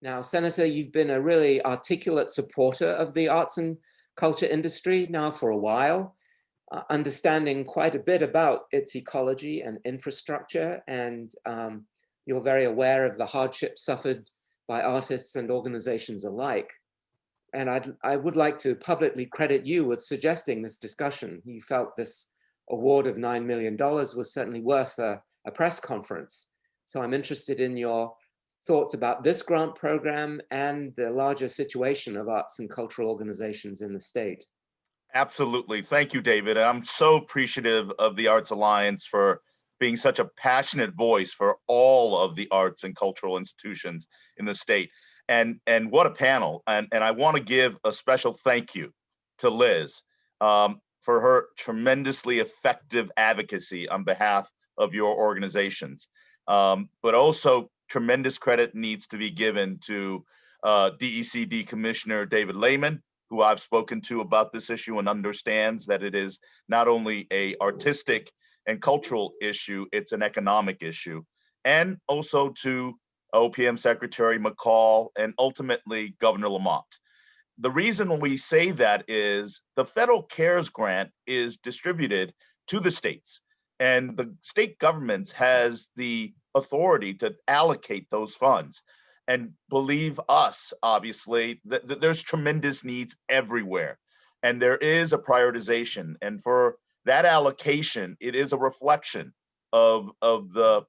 Now, Senator, you've been a really articulate supporter of the arts and culture industry now for a while, understanding quite a bit about its ecology and infrastructure, and you're very aware of the hardship suffered by artists and organizations alike. And I would like to publicly credit you with suggesting this discussion. You felt this award of $9 million was certainly worth a press conference. So I'm interested in your thoughts about this grant program and the larger situation of arts and cultural organizations in the state. Absolutely. Thank you, David. I'm so appreciative of the Arts Alliance for being such a passionate voice for all of the arts and cultural institutions in the state. And what a panel. And I want to give a special thank you to Liz for her tremendously effective advocacy on behalf of your organizations. But also tremendous credit needs to be given to DECD Commissioner David Lehman, who I've spoken to about this issue and understands that it is not only a artistic and cultural issue, it's an economic issue. And also to OPM Secretary McCall and ultimately Governor Lamont. The reason we say that is the federal CARES grant is distributed to the states, and the state governments has the authority to allocate those funds. And believe us, obviously, that there's tremendous needs everywhere. And there is a prioritization. And for that allocation, it is a reflection of the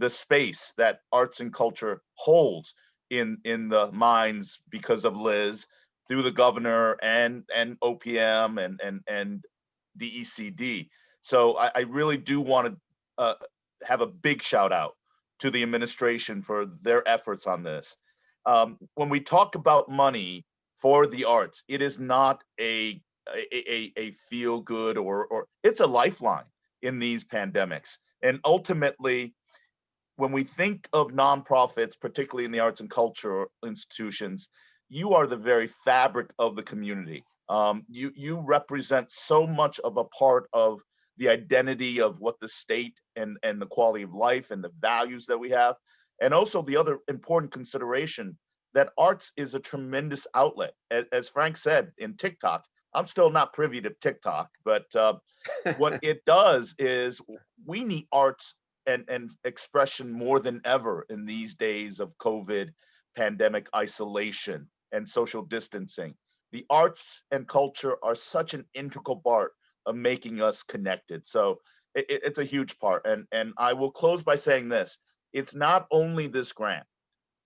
space that arts and culture holds in the minds because of Liz, through the governor and OPM and DECD. So I really do want to have a big shout out to the administration for their efforts on this. When we talk about money for the arts, it is not a feel good or it's a lifeline in these pandemics. And ultimately, when we think of nonprofits, particularly in the arts and culture institutions, you are the very fabric of the community. You represent so much of a part of the identity of what the state and the quality of life and the values that we have. And also the other important consideration that arts is a tremendous outlet. As Frank said in TikTok, I'm still not privy to TikTok, but what it does is we need arts and expression more than ever in these days of COVID, pandemic isolation, and social distancing. The arts and culture are such an integral part of making us connected. So it's a huge part. And I will close by saying this. It's not only this grant.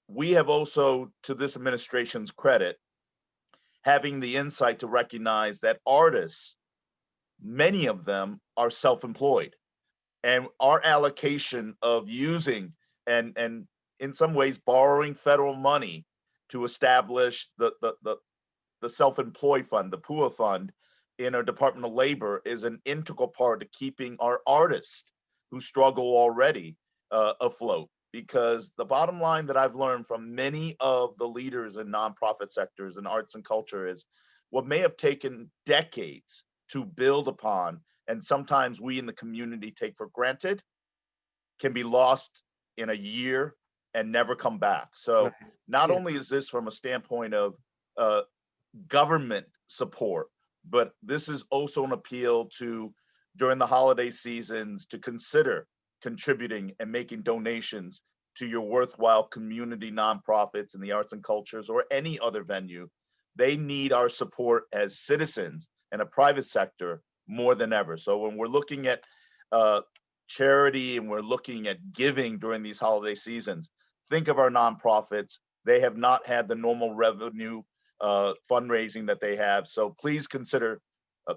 We have also, to this administration's credit, having the insight to recognize that artists, many of them are self-employed. And our allocation of using and in some ways borrowing federal money to establish the self-employed fund, the PUA fund, in our Department of Labor is an integral part of keeping our artists who struggle already afloat. Because the bottom line that I've learned from many of the leaders in nonprofit sectors and arts and culture is what may have taken decades to build upon, and sometimes we in the community take for granted, can be lost in a year and never come back. So not only is this from a standpoint of government support, but this is also an appeal to, during the holiday seasons, to consider contributing and making donations to your worthwhile community nonprofits in the arts and cultures or any other venue. They need our support as citizens and a private sector more than ever. So when we're looking at charity and we're looking at giving during these holiday seasons, think of our nonprofits. They have not had the normal revenue fundraising that they have. So please consider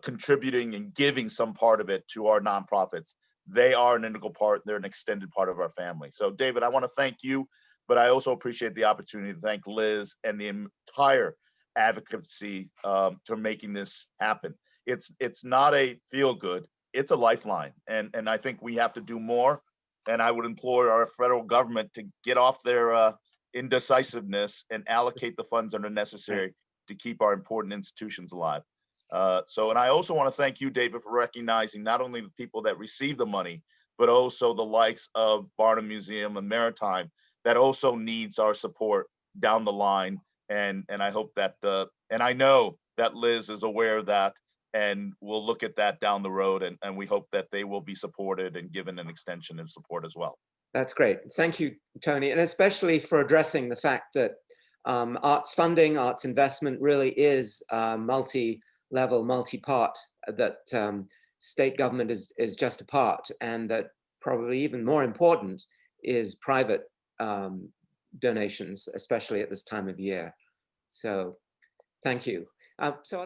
contributing and giving some part of it to our nonprofits. They are an integral part. They're an extended part of our family. So David, I want to thank you, but I also appreciate the opportunity to thank Liz and the entire advocacy to making this happen. It's not a feel good, it's a lifeline. And I think we have to do more. And I would implore our federal government to get off their indecisiveness and allocate the funds that are necessary to keep our important institutions alive. And I also want to thank you, David, for recognizing not only the people that receive the money, but also the likes of Barnum Museum and Maritime that also needs our support down the line. And I hope that, and I know that Liz is aware of that, and we'll look at that down the road, and we hope that they will be supported and given an extension of support as well. That's great. Thank you, Tony, and especially for addressing the fact that arts funding, arts investment really is multi-level, multi-part, that state government is just a part, and that probably even more important is private donations, especially at this time of year. So thank you. So